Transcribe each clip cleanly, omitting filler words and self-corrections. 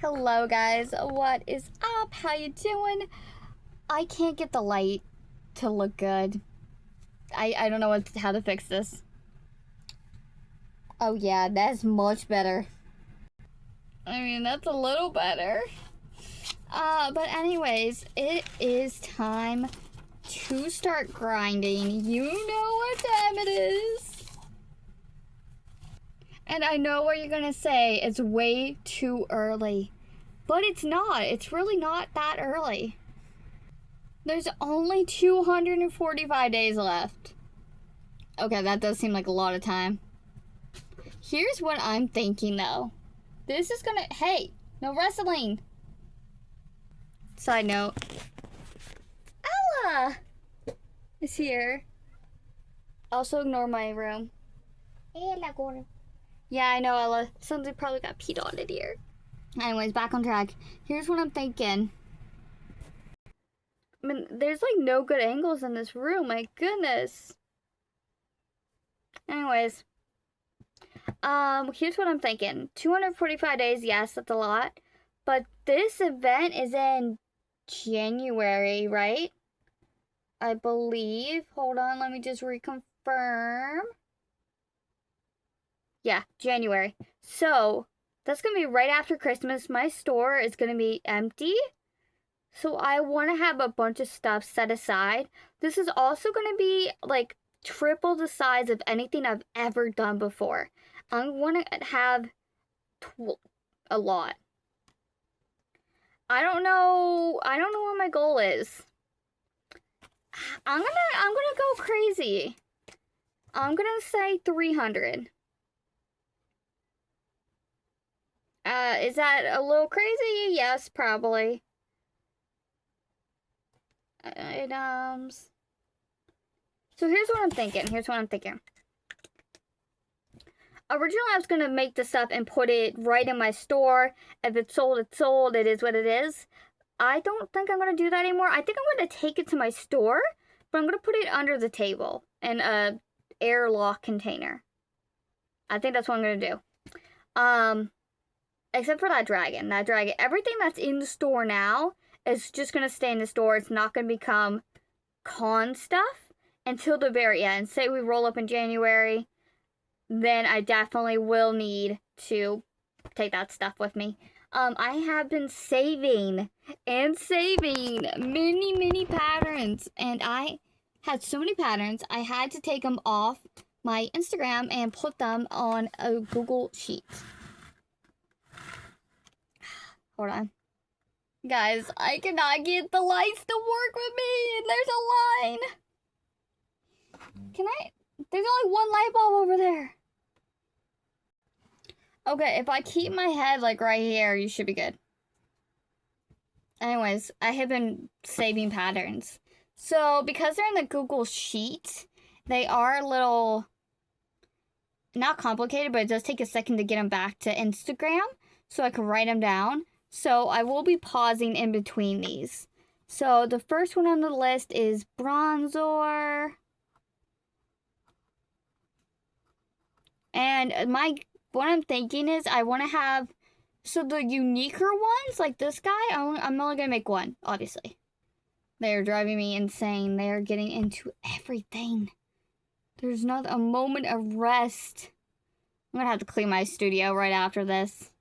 Hello guys, what is up? How you doing? I can't get the light to look good. I don't know how to fix this. Oh yeah, that's much better. I mean, that's a little better. But anyways, it is time to start grinding. You know what time it is. And I know what you're gonna say, it's way too early. But it's not. It's really not that early. There's only 245 days left. Okay, that does seem like a lot of time. Here's what I'm thinking though. This is gonna, hey, no wrestling. Side note, Ella is here. Also ignore my room. Yeah, I know, Ella. Something probably got peed on it here. Anyways, back on track. Here's what I'm thinking. I mean, there's like no good angles in this room. My goodness. Anyways, here's what I'm thinking. 245 days, yes, that's a lot. But this event is in January, right? I believe. Hold on, let me just reconfirm. Yeah, January. So, that's going to be right after Christmas. My store is going to be empty. So, I want to have a bunch of stuff set aside. This is also going to be, like, triple the size of anything I've ever done before. I want to have a lot. I don't know what my goal is. I'm gonna go crazy. I'm gonna say 300. Is that a little crazy? Yes, probably. Items. So here's what I'm thinking. Originally, I was going to make this up and put it right in my store. If it's sold, it's sold. It is what it is. I don't think I'm going to do that anymore. I think I'm going to take it to my store, but I'm going to put it under the table in a airlock container. I think that's what I'm going to do. Except for that dragon. Everything that's in the store now is just going to stay in the store. It's not going to become con stuff until the very end. Say we roll up in January, then I definitely will need to take that stuff with me. I have been saving many patterns, and I had so many patterns, I had to take them off my Instagram and put them on a Google Sheet. Hold on. Guys, I cannot get the lights to work with me, and there's a line. There's only one light bulb over there. Okay, if I keep my head like right here, you should be good. Anyways, I have been saving patterns. So, because they're in the Google Sheet, they are a little, not complicated, but it does take a second to get them back to Instagram, so I can write them down. So, I will be pausing in between these. So, the first one on the list is Bronzor. And what I'm thinking is I want to have, so the uniquer ones, like this guy, I'm only going to make one, obviously. They're driving me insane. They are getting into everything. There's not a moment of rest. I'm going to have to clean my studio right after this.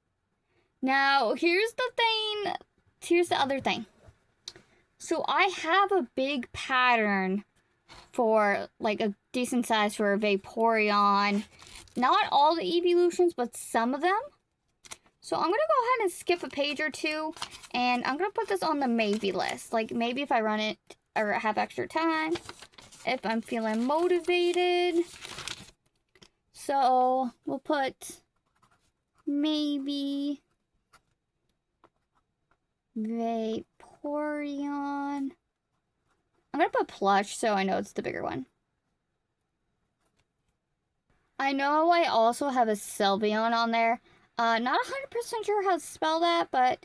Now, here's the other thing. So I have a big pattern for, like, a decent size for a Vaporeon. Not all the evolutions, but some of them. So I'm going to go ahead and skip a page or two. And I'm going to put this on the maybe list. Like, maybe if I run it or have extra time. If I'm feeling motivated. So, we'll put maybe Vaporeon. I'm going to put plush so I know it's the bigger one. I know I also have a Sylveon on there. Not 100% sure how to spell that, but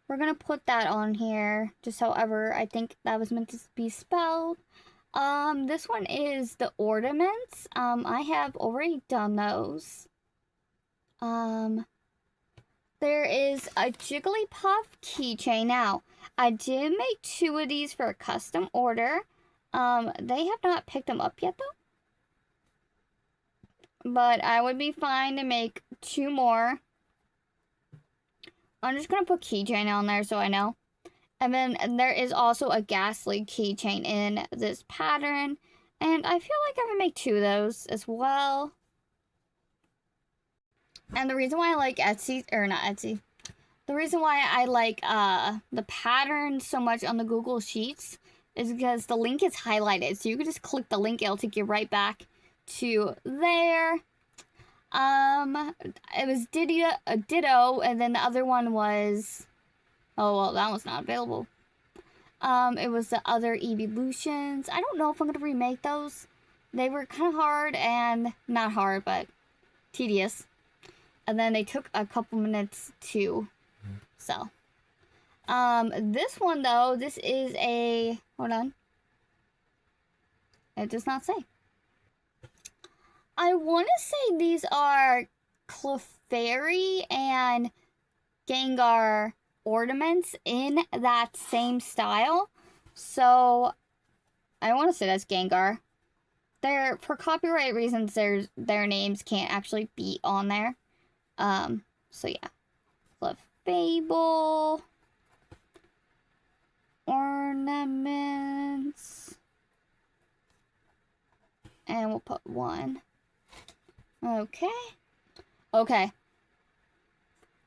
we're going to put that on here. Just however I think that was meant to be spelled. This one is the ornaments. I have already done those. there is a Jigglypuff keychain. Now, I did make 2 of these for a custom order. They have not picked them up yet, though. But I would be fine to make 2 more. I'm just going to put keychain on there so I know. And then there is also a Ghastly keychain in this pattern. And I feel like I would make 2 of those as well. And the reason why I like Etsy, or not Etsy, the reason why I like the pattern so much on the Google Sheets is because the link is highlighted. So you can just click the link, it'll take you right back to there. It was Ditto, and then the other one was, oh, well, that was not available. It was the other Evolutions. I don't know if I'm going to remake those. They were kind of hard and, not hard, but tedious. And then they took a couple minutes to sell. This one, though, this is a, hold on. It does not say. I want to say these are Clefairy and Gengar ornaments in that same style. So, I want to say that's Gengar. For copyright reasons, their names can't actually be on there. So yeah. Clefable. Ornaments. And we'll put 1. Okay. Okay.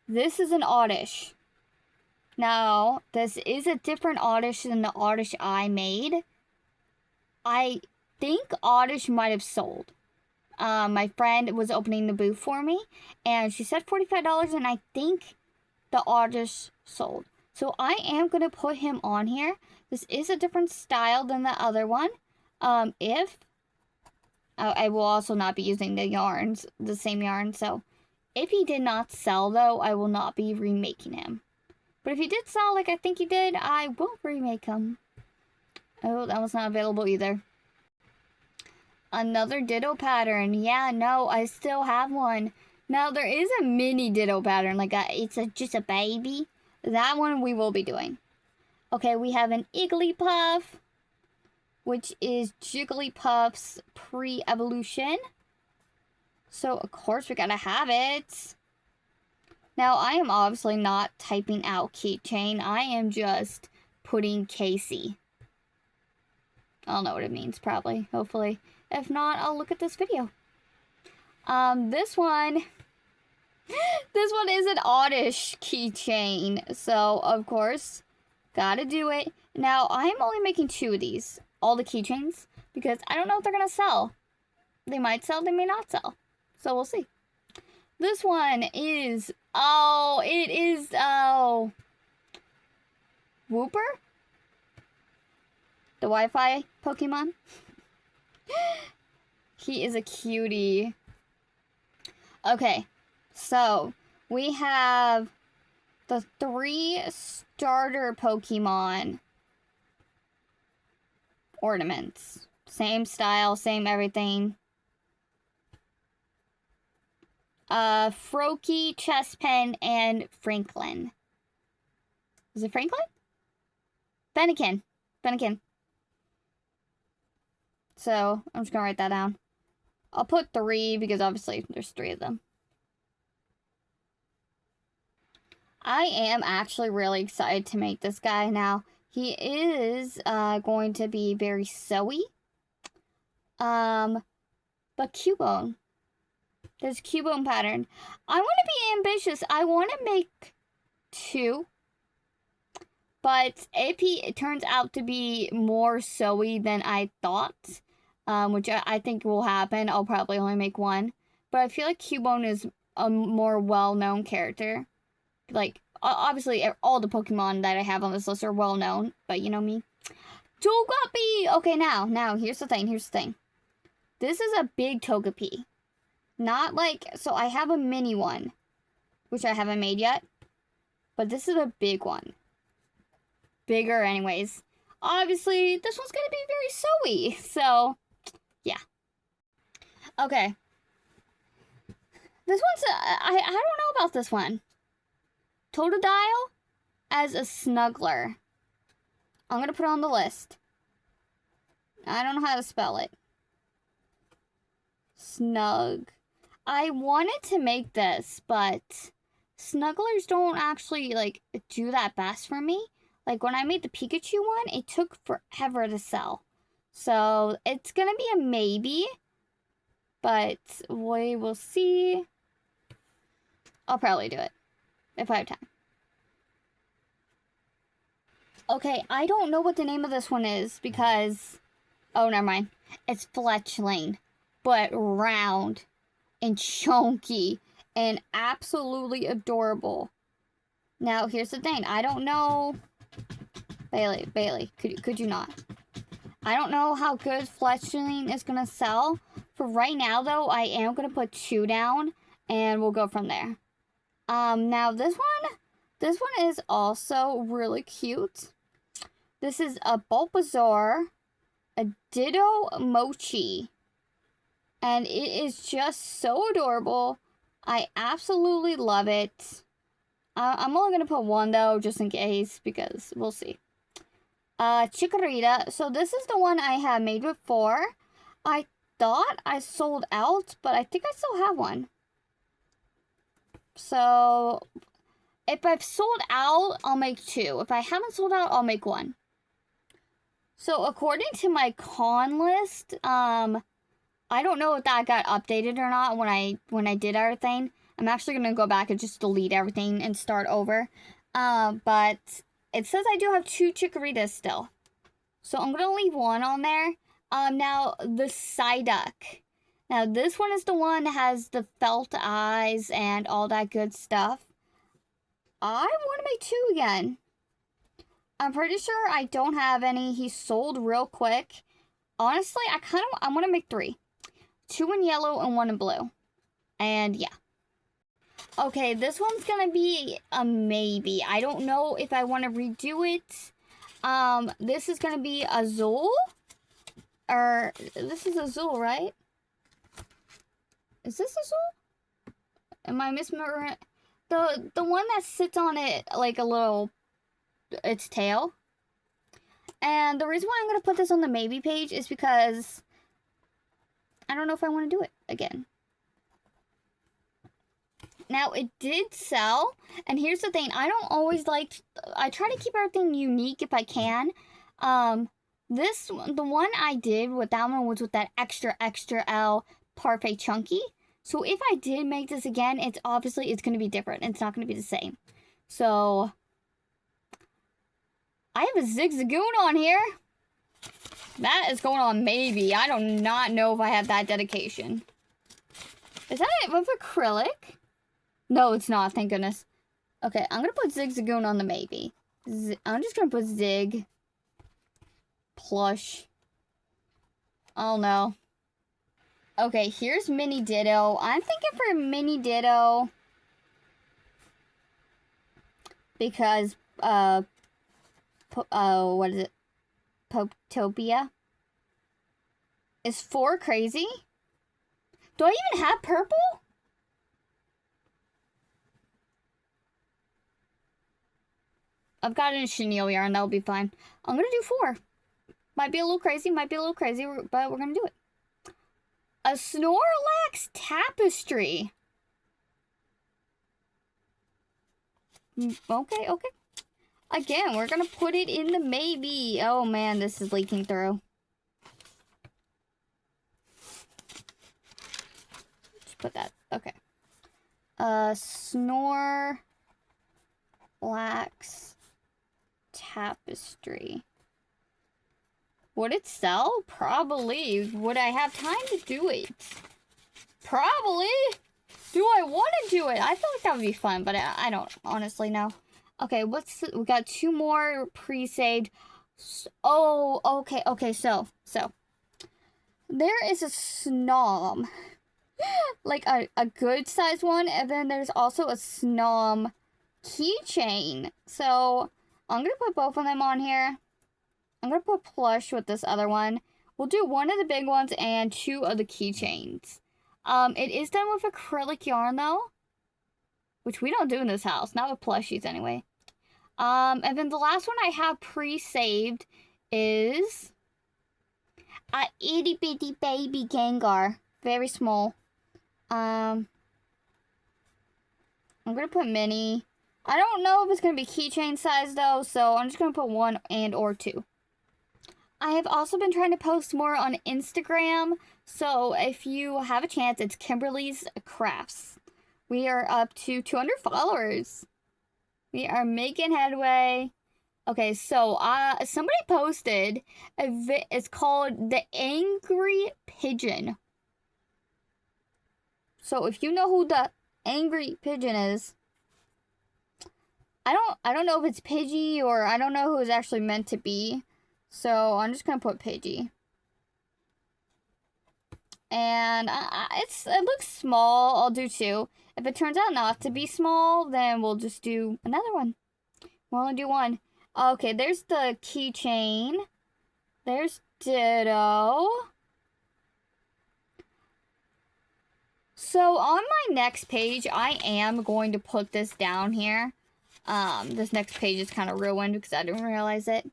This is an Oddish. Now, this is a different Oddish than the Oddish I made. I think Oddish might have sold. My friend was opening the booth for me, and she said $45, and I think the Oddish sold. So I am going to put him on here. This is a different style than the other one. I will also not be using the same yarn, so if he did not sell, though, I will not be remaking him. But if he did sell, like I think he did, I will remake him. Oh, that was not available either. Another Ditto pattern. Yeah, no, I still have one. Now, there is a mini Ditto pattern, like it's just a baby. That one we will be doing. Okay, we have an Igglypuff, which is Jigglypuff's pre-evolution. So, of course, we gotta have it. Now, I am obviously not typing out keychain. I am just putting Casey. I'll know what it means, probably, hopefully. If not, I'll look at this video. This one is an Oddish keychain. So, of course, gotta do it. Now, I'm only making 2 of these. All the keychains. Because I don't know if they're gonna sell. They might sell, they may not sell. So, we'll see. This one is, Wooper? The Wi-Fi Pokemon? He is a cutie. Okay, so we have the 3 starter Pokemon ornaments. Same style, same everything. Froakie, Chespin, and Franklin. Is it Franklin? Fennekin. So, I'm just gonna write that down. I'll put 3 because obviously there's 3 of them. I am actually really excited to make this guy now. He is going to be very sewy. But Cubone. There's Cubone pattern. I want to be ambitious. I want to make 2. But if he turns out to be more sewy than I thought, which I think will happen, I'll probably only make 1. But I feel like Cubone is a more well-known character. Like, obviously, all the Pokemon that I have on this list are well-known, but you know me. Togepi! Okay, now, here's the thing. This is a big Togepi. Not like, so I have a mini one, which I haven't made yet. But this is a big one. Bigger anyways. Obviously, this one's gonna be very sewy, so, yeah. Okay. This one's, I don't know about this one. Totodile as a snuggler. I'm gonna put it on the list. I don't know how to spell it. Snug. I wanted to make this, but snugglers don't actually, like, do that best for me. Like, when I made the Pikachu one, it took forever to sell. So, it's gonna be a maybe. But we will see. I'll probably do it. If I have time. Okay, I don't know what the name of this one is because... Oh, never mind. It's Fletchling. But round. And chunky. And absolutely adorable. Now, here's the thing. I don't know... Bailey, could you not? I don't know how good Fletchling is going to sell. For right now, though, I am going to put 2 down. And we'll go from there. Now, this one is also really cute. This is a Bulbasaur, a Ditto Mochi. And it is just so adorable. I absolutely love it. I'm only going to put 1, though, just in case, because we'll see. Chikorita. So this is the one I have made before. I thought I sold out, but I think I still have one. So, if I've sold out, I'll make 2. If I haven't sold out, I'll make 1. So, according to my con list, I don't know if that got updated or not when I did everything. I'm actually going to go back and just delete everything and start over. But it says I do have 2 Chikoritas still. So, I'm going to leave 1 on there. Now, the Psyduck. Now, this one is the one that has the felt eyes and all that good stuff. I want to make 2 again. I'm pretty sure I don't have any. He sold real quick. Honestly, I want to make 3. 2 in yellow and 1 in blue. And yeah. Okay, this one's going to be a maybe. I don't know if I want to redo it. This is going to be Azul. Or, this is Azul, right? Is this Azul? Am I misremembering? The one that sits on it like a little, its tail. And the reason why I'm going to put this on the maybe page is because I don't know if I want to do it again. Now, it did sell. And here's the thing. I don't always like... I try to keep everything unique if I can. The one I did with that one was with that extra L Parfait Chunky. So if I did make this again, it's going to be different. It's not going to be the same. So, I have a Zigzagoon on here. That is going on maybe. I do not know if I have that dedication. Is that it with acrylic? No, it's not. Thank goodness. Okay, I'm going to put Zigzagoon on the maybe. I'm just going to put Zig. Plush. Oh no. Okay, here's Mini Ditto. I'm thinking for Mini Ditto because, what is it? Poptopia is 4 crazy? Do I even have purple? I've got it in chenille yarn. That'll be fine. I'm gonna do 4. Might be a little crazy, but we're gonna do it. A Snorlax Tapestry. Okay. Again, we're gonna put it in the maybe. Oh man, this is leaking through. Just put that. Okay. Snorlax Tapestry. Would it sell? Probably. Would I have time to do it? Probably. Do I want to do it? I feel like that would be fun, but I don't honestly know. Okay, we got 2 more pre-saved. Oh, okay, so. There is a Snom. Like a good sized one, and then there's also a Snom keychain. So, I'm going to put both of them on here. I'm going to put plush with this other one. We'll do 1 of the big ones and 2 of the keychains. It is done with acrylic yarn, though. which we don't do in this house, not with plushies anyway. And then the last one I have pre-saved is a itty bitty baby Gengar, very small. I'm gonna put mini. I don't know if it's gonna be keychain size though, so I'm just gonna put 1 and or 2. I have also been trying to post more on Instagram, so if you have a chance, it's Kimberly's Crafts. We are up to 200 followers. We are making headway. Okay, so somebody posted it's called The Angry Pigeon. So if you know who the Angry Pigeon is, I don't know if it's Pidgey or I don't know who it's actually meant to be. So I'm just gonna put Pidgey. And it looks small. I'll do 2. If it turns out not to be small, then we'll just do another one. We'll only do 1. Okay, there's the keychain. There's Ditto. So on my next page, I am going to put this down here. This next page is kind of ruined because I didn't realize it.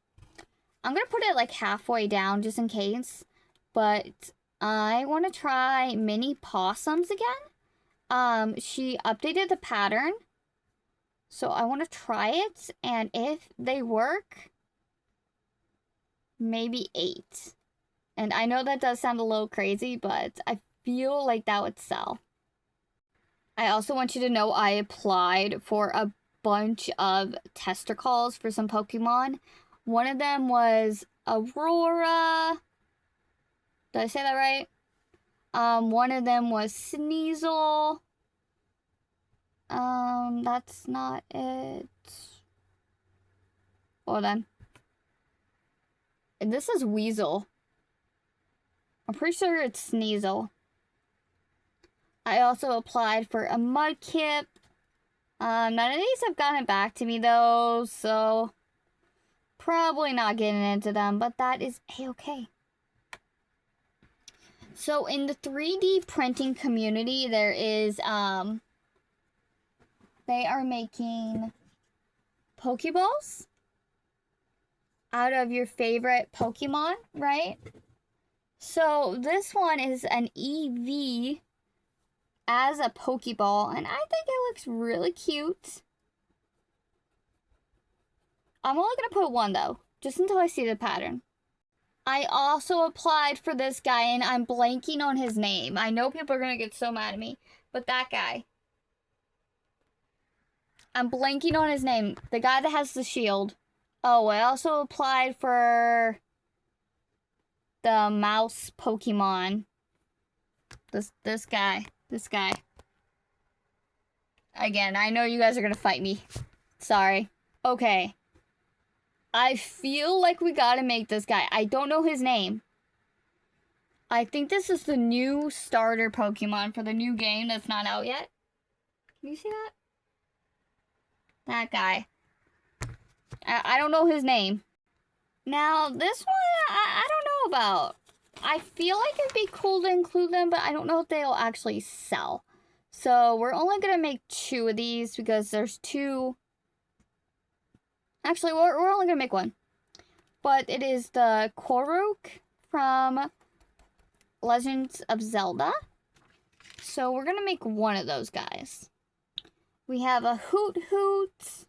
I'm going to put it like halfway down just in case. But I want to try mini possums again. She updated the pattern. So I want to try it. And if they work, maybe 8. And I know that does sound a little crazy, but I feel like that would sell. I also want you to know I applied for a bunch of tester calls for some Pokemon. One of them was Aurora. Did I say that right? One of them was Sneasel. That's not it. Hold on. This is Weasel. I'm pretty sure it's Sneasel. I also applied for a Mudkip. None of these have gotten back to me though, so probably not getting into them, but that is a-okay. So in the 3D printing community, there is, they are making Pokeballs out of your favorite Pokemon, right? So this one is an EV as a Pokeball, and I think it looks really cute. I'm only going to put 1, though, just until I see the pattern. I also applied for this guy, and I'm blanking on his name. I know people are going to get so mad at me, but that guy. I'm blanking on his name. The guy that has the shield. Oh, I also applied for the mouse Pokemon. This guy. This guy. Again, I know you guys are going to fight me. Sorry. Okay. I feel like we gotta make this guy. I don't know his name. I think this is the new starter Pokemon for the new game that's not out yet. Can you see that? That guy. I don't know his name. Now, this one, I don't know about. I feel like it'd be cool to include them, but I don't know if they'll actually sell. So, we're only gonna make 2 of these because there's 2... Actually, we're only going to make 1. But it is the Korok from Legends of Zelda. So we're going to make 1 of those guys. We have a Hoot Hoot.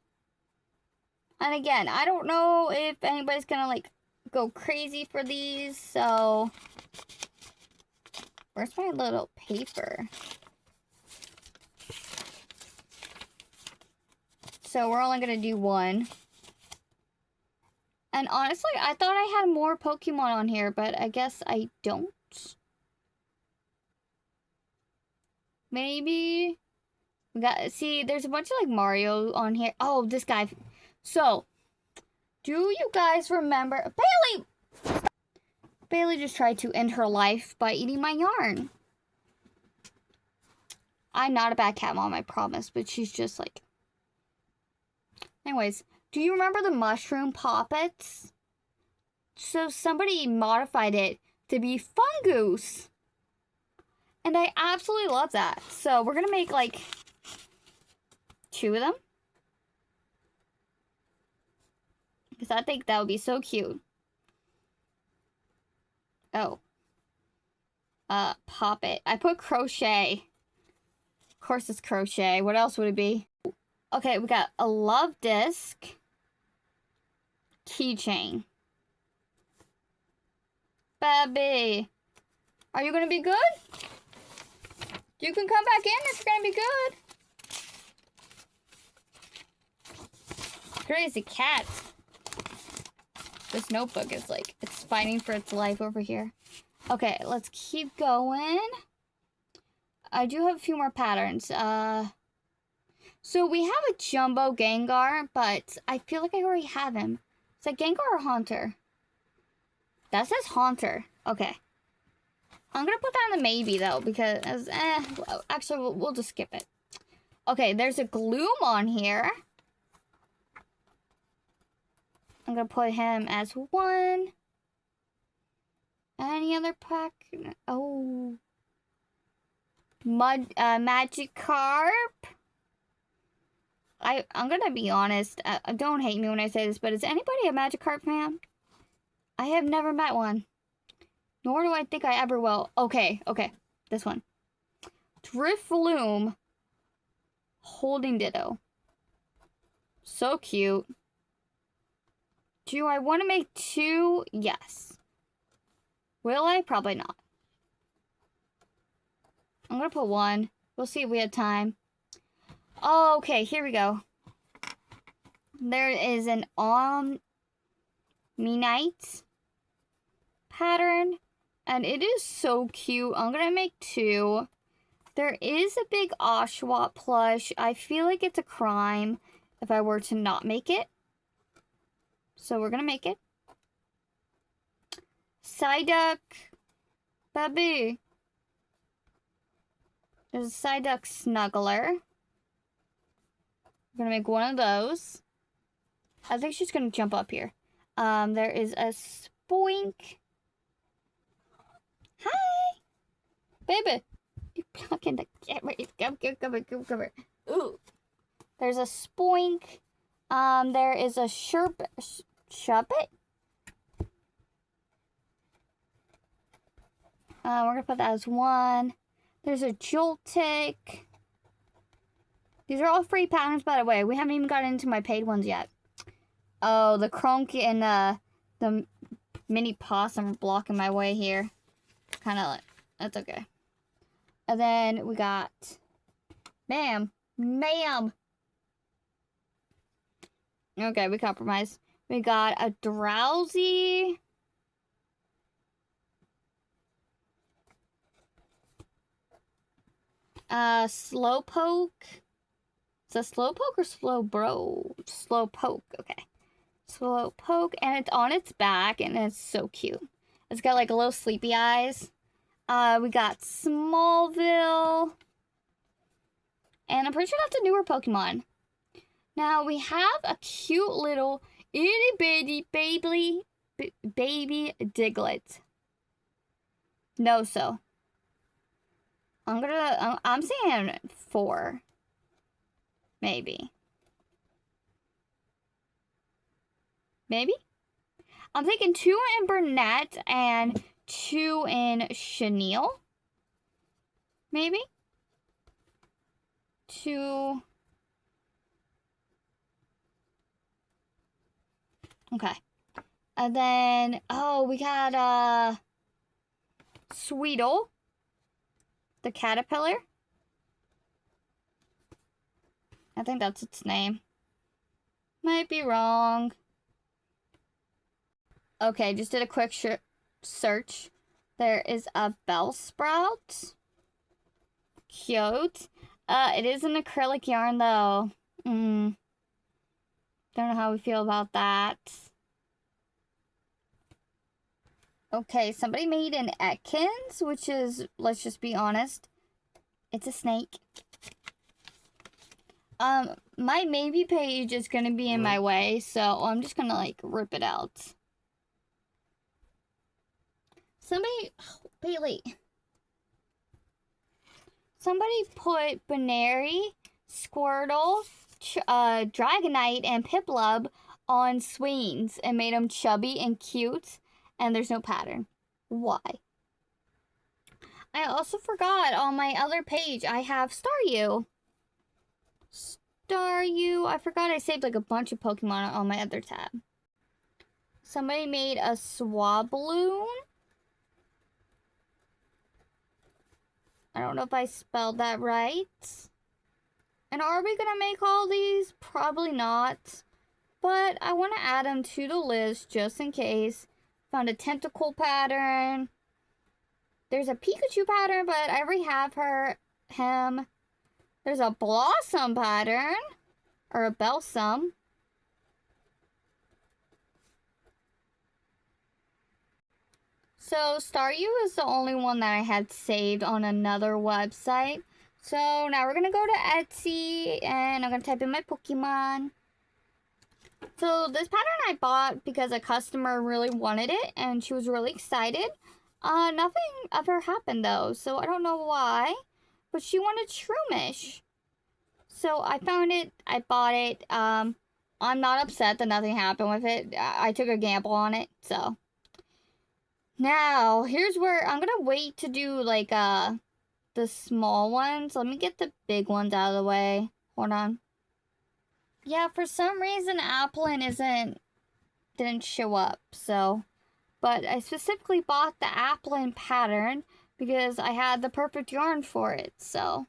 And again, I don't know if anybody's going to like go crazy for these. So where's my little paper? So we're only going to do 1. And honestly, I thought I had more Pokemon on here, but I guess I don't. Maybe. We got, see, there's a bunch of like Mario on here. Oh, this guy. So, do you guys remember? Bailey! Bailey just tried to end her life by eating my yarn. I'm not a bad cat mom, I promise, but she's just like. Anyways. Do you remember the mushroom poppets? So somebody modified it to be Fungoose. And I absolutely love that. So we're going to make like 2 of them. Because I think that would be so cute. Oh. Pop it. I put crochet. Of course it's crochet. What else would it be? Okay, we got a love disc. Keychain. Baby. Are you gonna be good? You can come back in if you're gonna be good. Crazy cat. This notebook is like, it's fighting for its life over here. Okay, let's keep going. I do have a few more patterns. So we have a Jumbo Gengar, but I feel like I already have him. Is that Gengar or Haunter? That says Haunter. Okay. I'm gonna put that on the maybe though, because, actually, we'll just skip it. Okay, there's a Gloom on here. I'm gonna put him as 1. Any other pack? Oh. Magikarp. I'm gonna be honest. Don't hate me when I say this, but is anybody a Magikarp fan? I have never met one. Nor do I think I ever will. Okay. This one. Drifloon. Holding Ditto. So cute. Do I want to make 2? Yes. Will I? Probably not. I'm going to put 1. We'll see if we have time. Oh, okay, here we go. There is an Omanyte pattern. And it is so cute. I'm going to make 2. There is a big Oshawott plush. I feel like it's a crime if I were to not make it. So we're going to make it. Psyduck. Baby. There's a Psyduck Snuggler. I'm going to make 1 of those. I think she's going to jump up here. There is a Spoink. Hi. Baby. You're blocking the camera. Come here. Ooh. There's a Spoink. There is a Shuppet. We're going to put that as 1. There's a Joltik. These are all free patterns, by the way. We haven't even gotten into my paid ones yet. Oh, the Kronk and the mini possum are blocking my way here. Kind of like, that's okay. And then we got, ma'am. Okay, we compromise. We got a Drowsy. Slowpoke. Is that Slowpoke or Slowpoke, okay. Slowpoke, and it's on its back, and it's so cute. It's got like little sleepy eyes. We got Smallville. And I'm pretty sure that's a newer Pokemon. Now, we have a cute little itty bitty baby Diglett. So. I'm saying 4. Maybe. I'm thinking 2 in Burnett and 2 in Chenille. Maybe. 2. Okay. And then, we got, Sweetle. The caterpillar. I think that's its name. Might be wrong. Okay, just did a quick search. There is a Bellsprout. Cute. It is an acrylic yarn though. Don't know how we feel about that. Okay, somebody made an Ekans, which is, let's just be honest, it's a snake. My maybe page is gonna be in my way, so I'm just gonna like rip it out. Bailey. Somebody put Banary, Squirtle, Dragonite and Piplup on swings and made them chubby and cute, and there's no pattern. Why? I also forgot on my other page I have Staryu. Staryu. I forgot I saved like a bunch of Pokemon on my other tab. Somebody made a Swabloom. I don't know if I spelled that right. And are we gonna make all these? Probably not. But I want to add them to the list just in case. Found a tentacle pattern. There's a Pikachu pattern, but I already have him. There's a Blossom pattern. Or a Bellsum. So Staryu is the only one that I had saved on another website. So now we're going to go to Etsy and I'm going to type in my Pokemon. So this pattern I bought because a customer really wanted it and she was really excited. Nothing ever happened though, so I don't know why. But she wanted Shroomish. So I found it, I bought it. I'm not upset that nothing happened with it. I took a gamble on it, so. Now, here's where I'm gonna wait to do like the small ones. Let me get the big ones out of the way. Hold on. Yeah, for some reason Applin didn't show up, so. But I specifically bought the Applin pattern because I had the perfect yarn for it, so.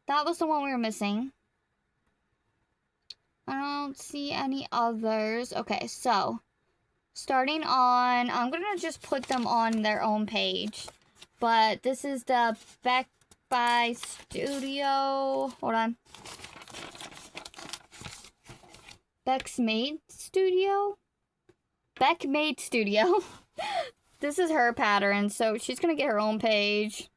That was the one we were missing. I don't see any others. Okay, so. Starting on, I'm gonna just put them on their own page. But this is the Beck by Studio. Hold on. Beck's Made Studio? Beck Made Studio. This is her pattern, so she's gonna get her own page.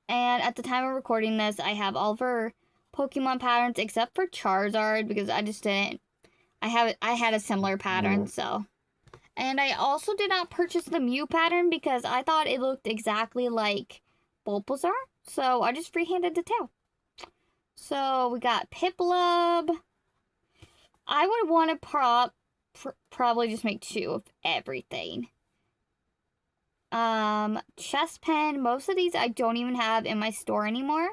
And at the time of recording this, I have all of her Pokemon patterns except for Charizard because I just didn't. I had a similar pattern, so. And I also did not purchase the Mew pattern because I thought it looked exactly like Bulbasaur. So I just freehanded the tail. So we got Piplup. I would want to probably just make 2 of everything. Chest pen. Most of these I don't even have in my store anymore.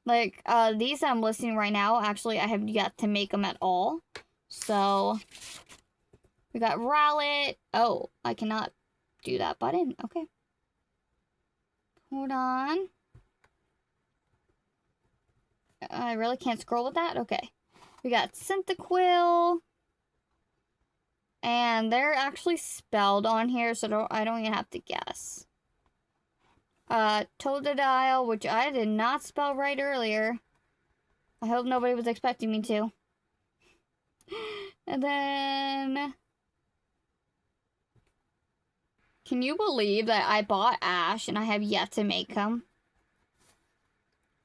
Like, these I'm listing right now, actually I have yet to make them at all. So, we got Rowlet. Oh, I cannot do that button. Okay. Hold on. I really can't scroll with that? Okay. We got Cyndaquil. And they're actually spelled on here, so I don't even have to guess. Totodile, which I did not spell right earlier. I hope nobody was expecting me to. And then... Can you believe that I bought Ash and I have yet to make him?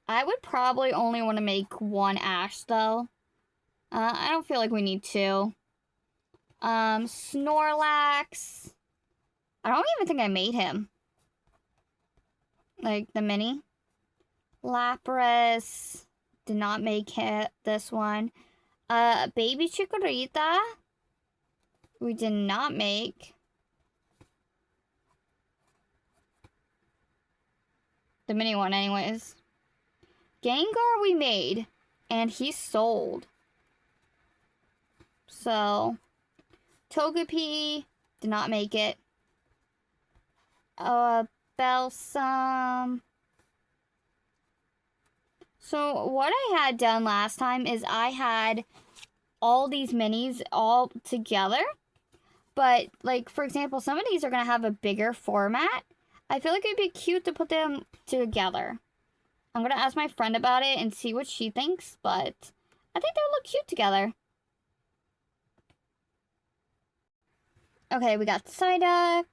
I would probably only want to make 1 Ash, though. I don't feel like we need 2. Snorlax. I don't even think I made him. Like, the mini. Lapras. Did not make this one. Baby Chikorita. We did not make. The mini one, anyways. Gengar we made. And he sold. So. Togepi. Did not make it. Bellsum. So what I had done last time is I had all these minis all together. But, like, for example, some of these are going to have a bigger format. I feel like it'd be cute to put them together. I'm going to ask my friend about it and see what she thinks. But I think they would look cute together. Okay, we got Psyduck.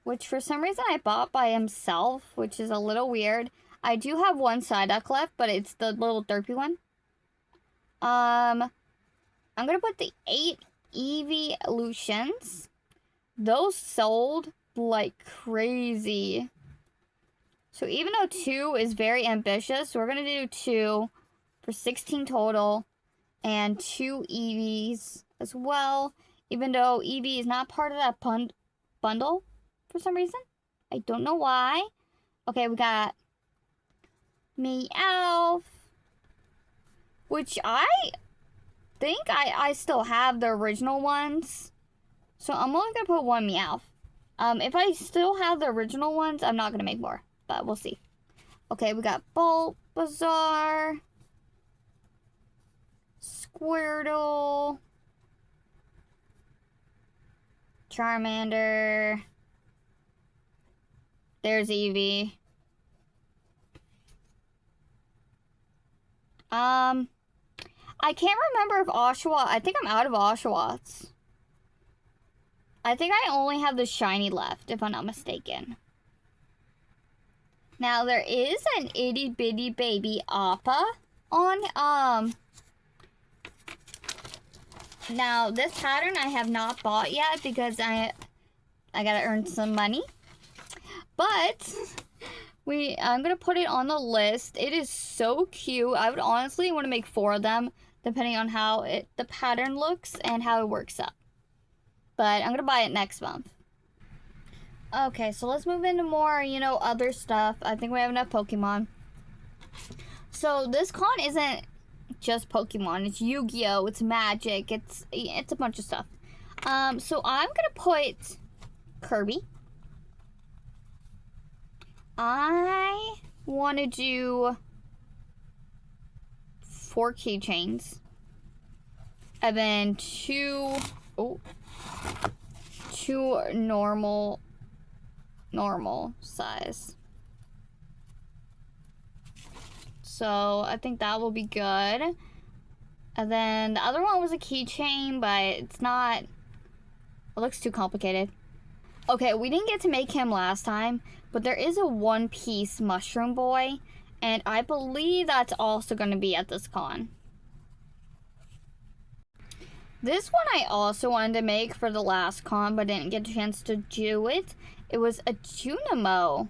Which for some reason I bought by himself, which is a little weird. I do have 1 Psyduck left, but it's the little derpy one. I'm gonna put the 8 Evolutions. Those sold like crazy. So even though 2 is very ambitious, we're gonna do 2 for 16 total, and 2 Eevees as well, even though Eevee is not part of that bundle for some reason. I don't know why. Okay, we got Meowth, which I think I still have the original ones. So I'm only going to put 1 Meowth. If I still have the original ones, I'm not going to make more, but we'll see. Okay, we got Bulbasaur, Squirtle, Charmander. There's Eevee. I can't remember if Oshawott. I think I'm out of Oshawotts. I think I only have the shiny left, if I'm not mistaken. Now, there is an itty bitty baby Appa on, now, this pattern I have not bought yet because I gotta earn some money. But I'm gonna put it on the list. It is so cute. I would honestly want to make 4 of them, depending on how the pattern looks and how it works up. But I'm gonna buy it next month. Okay, so let's move into more, other stuff. I think we have enough Pokemon. So this con isn't just Pokemon. It's Yu-Gi-Oh! It's Magic. It's a bunch of stuff. So I'm gonna put Kirby. I want to do 4 keychains. And then 2 normal size. So I think that will be good. And then the other one was a keychain, but it's not, it looks too complicated. Okay, we didn't get to make him last time, but there is a one-piece Mushroom Boy, and I believe that's also going to be at this con. This one I also wanted to make for the last con, but didn't get a chance to do it. It was a Junimo.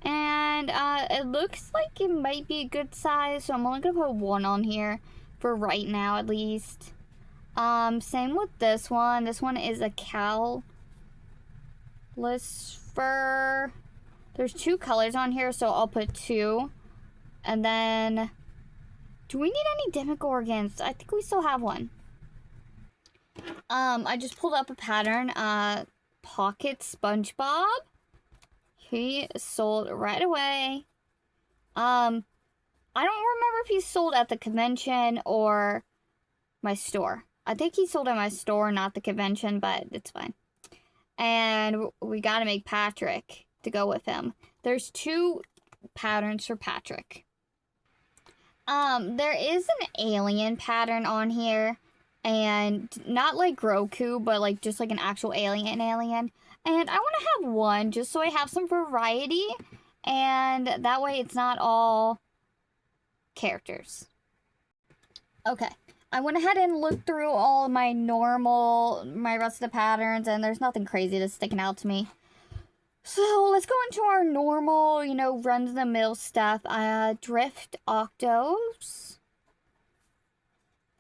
And it looks like it might be a good size, so I'm only going to put 1 on here for right now, at least. Same with this one. This one is a Calisfur. There's 2 colors on here, so I'll put 2. And then, do we need any Demogorgons? I think we still have one. I just pulled up a pattern. Pocket SpongeBob. He sold right away. I don't remember if he sold at the convention or my store. I think he sold at my store, not the convention, but it's fine. And we gotta make Patrick to go with him. There's 2 patterns for Patrick. There is an alien pattern on here. And not like Groku, but like just like an actual alien. And I want to have 1 just so I have some variety. And that way it's not all characters. Okay. I went ahead and looked through all of my rest of the patterns, and there's nothing crazy that's sticking out to me. So let's go into our normal, run-of-the-mill stuff. Drift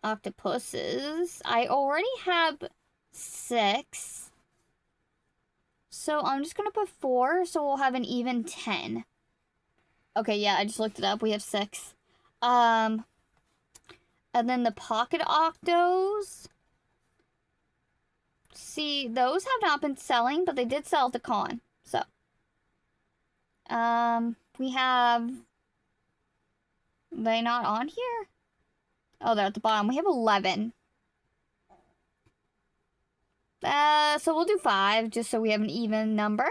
octopuses. I already have 6. So I'm just going to put 4, so we'll have an even 10. Okay, yeah, I just looked it up. We have 6. And then the pocket octos. See, those have not been selling, but they did sell at the con. So, we have, they not on here? Oh, they're at the bottom. We have 11. So we'll do 5, just so we have an even number.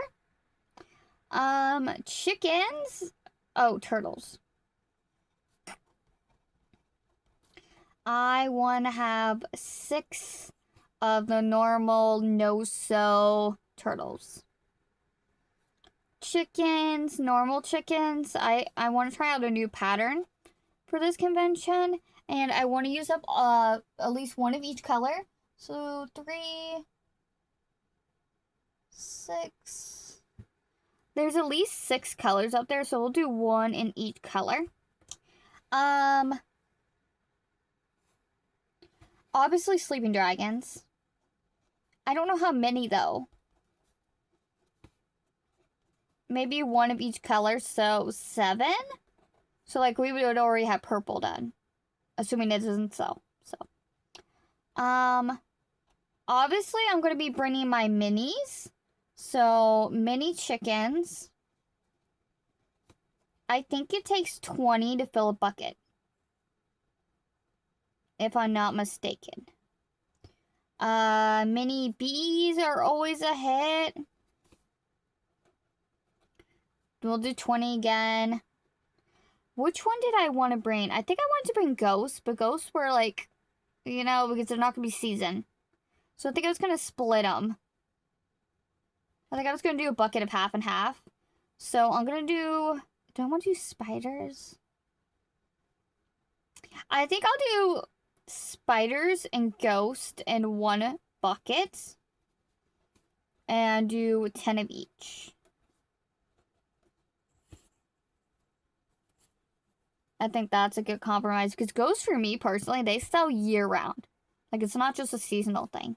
Chickens. Oh, turtles. I want to have 6 of the normal no-so turtles. Chickens, normal chickens. I want to try out a new pattern for this convention. And I want to use up at least 1 of each color. So 3, 6. There's at least 6 colors up there, so we'll do 1 in each color. Obviously sleeping dragons. I don't know how many though. Maybe one of each color, so 7? So like we would already have purple done. Assuming it doesn't sell. So. Obviously I'm gonna be bringing my minis. So mini chickens. I think it takes 20 to fill a bucket. If I'm not mistaken. Mini bees are always a hit. We'll do 20 again. Which one did I want to bring? I think I wanted to bring ghosts, but ghosts were like, you know, because they're not going to be seasoned. So I think I was going to split them. I think I was going to do a bucket of half and half. So I'm going to do I want to do spiders? I think I'll do spiders and ghost in one bucket. And do 10 of each. I think that's a good compromise. Because ghosts, for me personally, they sell year-round. Like, it's not just a seasonal thing.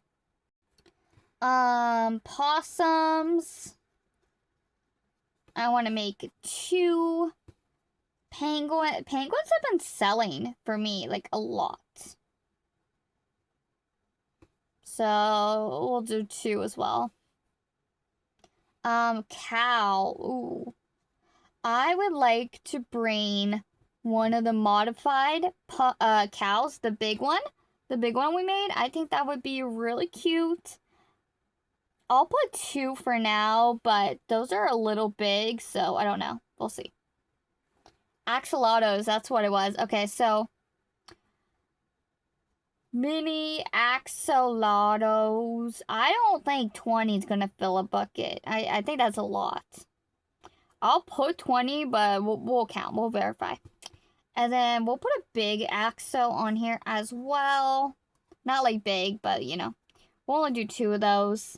Possums. I want to make 2. Penguins have been selling for me, like, a lot. So, we'll do 2 as well. Cow. Ooh. I would like to bring one of the modified cows, the big one we made. I think that would be really cute. I'll put 2 for now, but those are a little big, so I don't know. We'll see. Axolotls, that's what it was. Okay, so mini axolotls. I don't think 20 is gonna fill a bucket. I think that's a lot. I'll put 20, but we'll count. We'll verify. And then we'll put a big axo on here as well. Not like big, but you know. We'll only do 2 of those.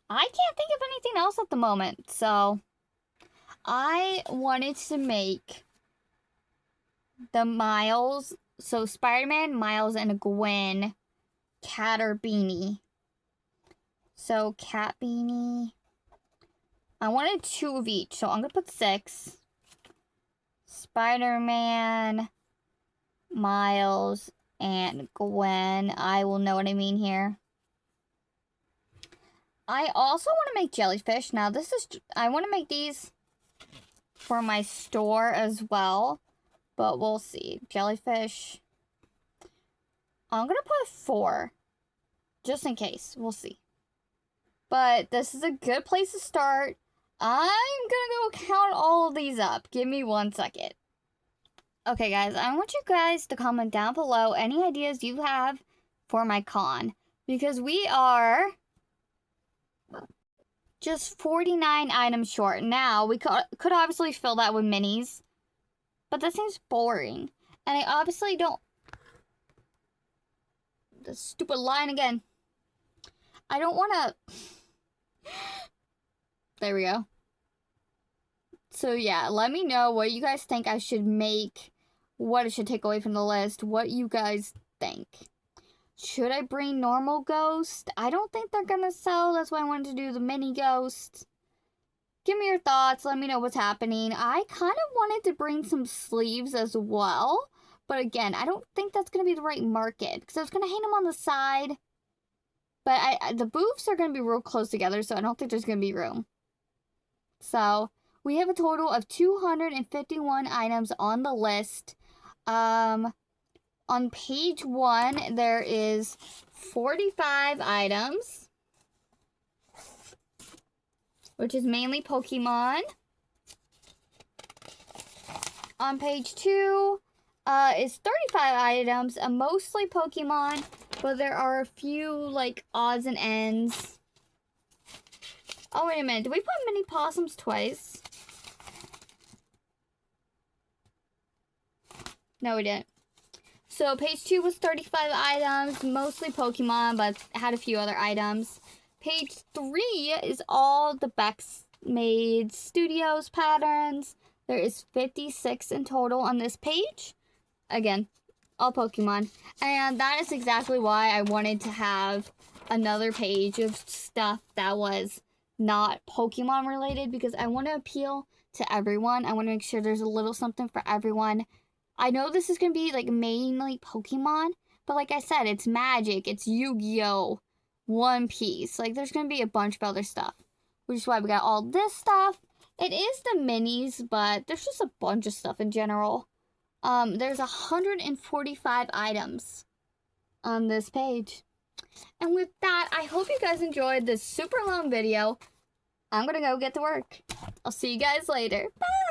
I can't think of anything else at the moment, so I wanted to make the Miles, so Spider-Man, Miles, and a Gwen cat or beanie. So cat beanie. I wanted 2 of each, so I'm gonna put 6. Spider-Man, Miles, and Gwen. I will know what I mean here. I also want to make jellyfish. Now, I want to make these for my store as well. But we'll see. Jellyfish. I'm going to put 4. Just in case. We'll see. But this is a good place to start. I'm going to go count all of these up. Give me 1 second. Okay, guys. I want you guys to comment down below any ideas you have for my con. Because we are just 49 items short. Now, we could obviously fill that with minis. But that seems boring. And I obviously don't... The stupid line again. I don't want to... There we go. So yeah, let me know what you guys think I should make. What I should take away from the list. What you guys think. Should I bring normal ghost? I don't think they're gonna sell. That's why I wanted to do the mini ghost. Give me your thoughts. Let me know what's happening. I kind of wanted to bring some sleeves as well. But again, I don't think that's going to be the right market. Because I was going to hang them on the side. But the booths are going to be real close together. So I don't think there's going to be room. So we have a total of 251 items on the list. On page 1, there is 45 items. Which is mainly Pokemon. On page 2 is 35 items, mostly Pokemon, but there are a few like odds and ends. Oh, wait a minute. Did we put mini possums twice? No, we didn't. So page 2 was 35 items, mostly Pokemon, but had a few other items. Page 3 is all the Bex Made Studios patterns. There is 56 in total on this page. Again, all Pokemon. And that is exactly why I wanted to have another page of stuff that was not Pokemon related, because I want to appeal to everyone. I want to make sure there's a little something for everyone. I know this is going to be like mainly Pokemon, but like I said, it's Magic, it's Yu-Gi-Oh!, One Piece. Like there's going to be a bunch of other stuff, which is why we got all this stuff. It is the minis, but there's just a bunch of stuff in general. There's 145 items on this page. And with that, I hope you guys enjoyed this super long video. I'm gonna go get to work. I'll see you guys later. Bye!